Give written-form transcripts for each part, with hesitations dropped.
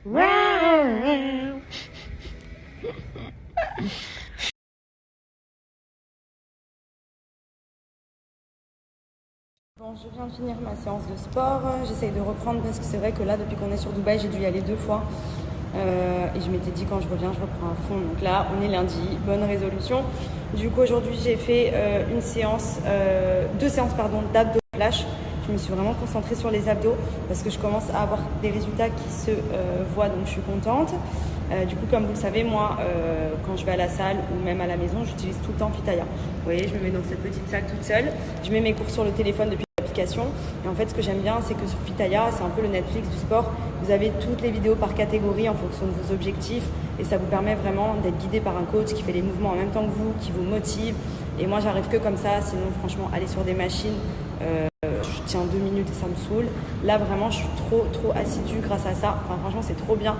Bon, je viens de finir ma séance de sport. J'essaye de reprendre parce que c'est vrai que là, depuis qu'on est sur Dubaï, j'ai dû y aller 2 fois. Et je m'étais dit quand je reviens, je reprends à fond. Donc là, on est lundi, bonne résolution. Du coup, aujourd'hui, j'ai fait deux séances d'abdos flash. Je me suis vraiment concentrée sur les abdos parce que je commence à avoir des résultats qui se voient, donc je suis contente. Du coup, comme vous le savez, moi, quand je vais à la salle ou même à la maison, j'utilise tout le temps Fitaya. Vous voyez, je me mets dans cette petite salle toute seule. Je mets mes cours sur le téléphone depuis l'application. Et en fait, ce que j'aime bien, c'est que sur Fitaya, c'est un peu le Netflix du sport. Vous avez toutes les vidéos par catégorie en fonction de vos objectifs. Et ça vous permet vraiment d'être guidé par un coach qui fait les mouvements en même temps que vous, qui vous motive. Et moi, j'arrive que comme ça. Sinon, franchement, aller sur des machines, je tiens 2 minutes et ça me saoule. Là, vraiment, je suis trop assidue grâce à ça. Enfin, franchement, c'est trop bien.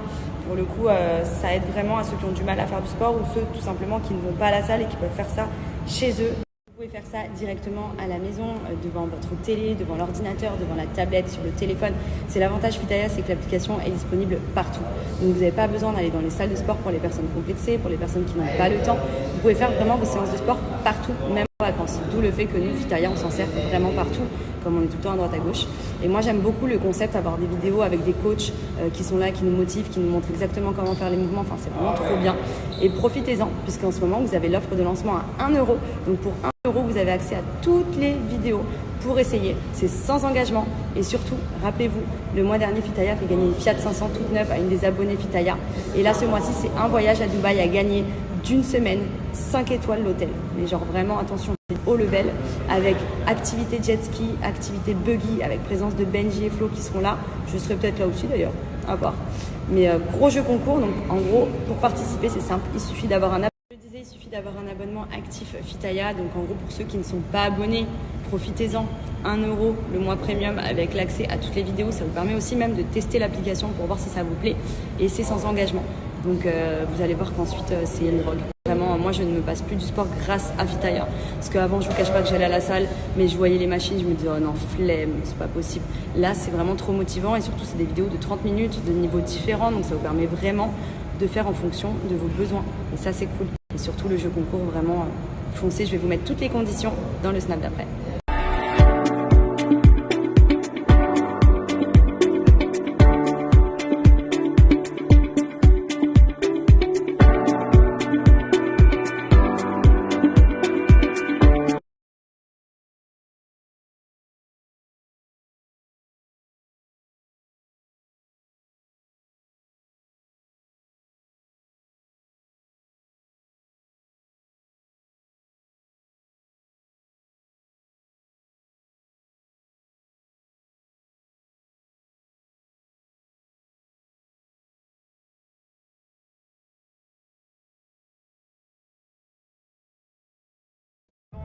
Pour le coup, ça aide vraiment à ceux qui ont du mal à faire du sport ou ceux tout simplement qui ne vont pas à la salle et qui peuvent faire ça chez eux. Vous pouvez faire ça directement à la maison, devant votre télé, devant l'ordinateur, devant la tablette, sur le téléphone. C'est l'avantage Fitaya, c'est que l'application est disponible partout. Donc vous n'avez pas besoin d'aller dans les salles de sport pour les personnes complexées, pour les personnes qui n'ont pas le temps. Vous pouvez faire vraiment vos séances de sport partout, même en vacances. D'où le fait que nous, Fitaya, on s'en sert vraiment partout, comme on est tout le temps à droite à gauche. Et moi, j'aime beaucoup le concept d'avoir des vidéos avec des coachs qui sont là, qui nous motivent, qui nous montrent exactement comment faire les mouvements. Enfin, c'est vraiment trop bien. Et profitez-en, puisqu'en ce moment, vous avez l'offre de lancement à 1 €. Donc pour 1 €, vous avez accès à toutes les vidéos pour essayer. C'est sans engagement. Et surtout, rappelez-vous, le mois dernier, Fitaya fait gagner une Fiat 500 toute neuve à une des abonnées Fitaya. Et là, ce mois-ci, c'est un voyage à Dubaï à gagner d'une semaine, 5 étoiles l'hôtel. Mais genre vraiment, attention, c'est haut level, avec activité jet ski, activité buggy, avec présence de Benji et Flo qui seront là. Je serai peut-être là aussi d'ailleurs, à voir. Mais gros jeu concours, donc en gros, pour participer, c'est simple, il suffit d'avoir un abonnement. Je disais, il suffit d'avoir un abonnement actif Fitaya. Donc en gros, pour ceux qui ne sont pas abonnés, profitez-en. 1 € le mois premium avec l'accès à toutes les vidéos. Ça vous permet aussi même de tester l'application pour voir si ça vous plaît. Et c'est sans engagement. Donc vous allez voir qu'ensuite c'est une drogue. Vraiment, moi je ne me passe plus du sport grâce à Fitaya. Parce qu'avant je vous cache pas que j'allais à la salle, mais je voyais les machines, je me disais oh non, flemme, c'est pas possible. Là c'est vraiment trop motivant et surtout c'est des vidéos de 30 minutes, de niveaux différents. Donc ça vous permet vraiment de faire en fonction de vos besoins. Et ça c'est cool. Et surtout le jeu concours, vraiment foncez, je vais vous mettre toutes les conditions dans le snap d'après.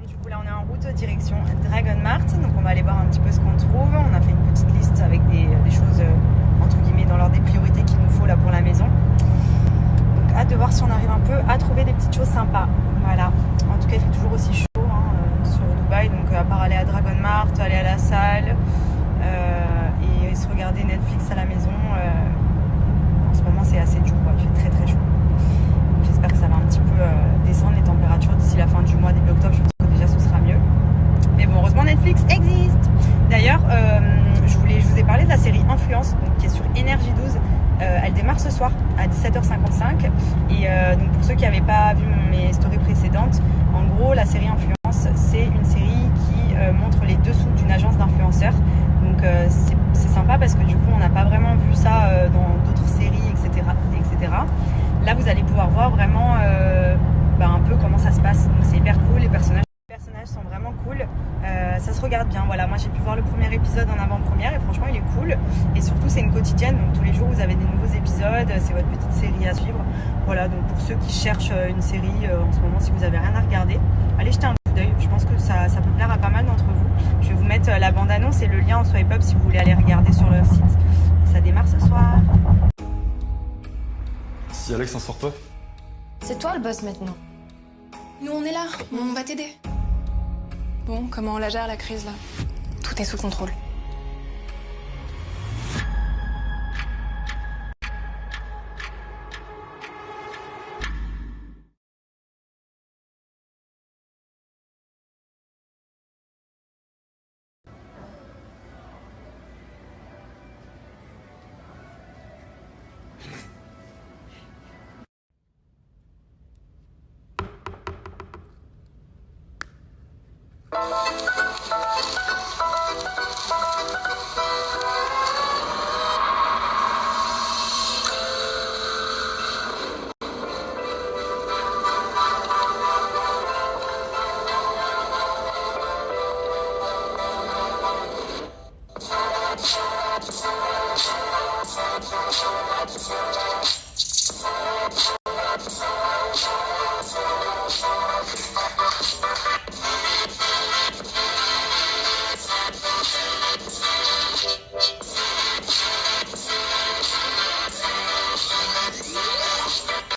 Du coup là on est en route direction Dragon Mart, donc on va aller voir un petit peu ce qu'on trouve. On a fait une petite liste avec des choses entre guillemets dans l'ordre des priorités qu'il nous faut là pour la maison. Donc hâte de voir si on arrive un peu à trouver des petites choses sympas. Voilà, en tout cas il fait toujours aussi chaud sur Dubaï, donc à part aller à Dragon Mart, aller à la salle et se regarder Netflix à la maison, en ce moment c'est assez dur quoi. Il fait très chaud. Donc, j'espère que ça va un petit peu descendre les températures d'ici la fin du mois, début octobre. Je pense que déjà ce sera mieux. Mais bon, heureusement Netflix existe. D'ailleurs, je vous ai parlé de la série Influence, donc, qui est sur Énergie 12. Elle démarre ce soir à 17h55. Et donc pour ceux qui n'avaient pas vu mes stories précédentes, en gros la série Influence, c'est une série qui montre les dessous d'une agence d'influenceurs. Donc c'est sympa parce que du coup on n'a pas vraiment vu ça dans d'autres séries, etc. Là vous allez pouvoir voir vraiment un peu comment ça se passe. Donc c'est hyper cool, les personnages sont vraiment cool, ça se regarde bien. Voilà, moi j'ai pu voir le premier épisode en avant-première et franchement il est cool. Et surtout c'est une quotidienne, donc tous les jours vous avez des nouveaux épisodes, c'est votre petite série à suivre. Voilà, donc pour ceux qui cherchent une série en ce moment, si vous avez rien à regarder, allez jeter un coup d'œil. Je pense que ça peut plaire à pas mal d'entre vous. Je vais vous mettre la bande-annonce et le lien en swipe up si vous voulez aller regarder sur leur site. Ça démarre ce soir. Si Alex s'en sort pas? C'est toi le boss maintenant. Nous on est là, on va t'aider. Bon, comment on la gère la crise là? Tout est sous contrôle.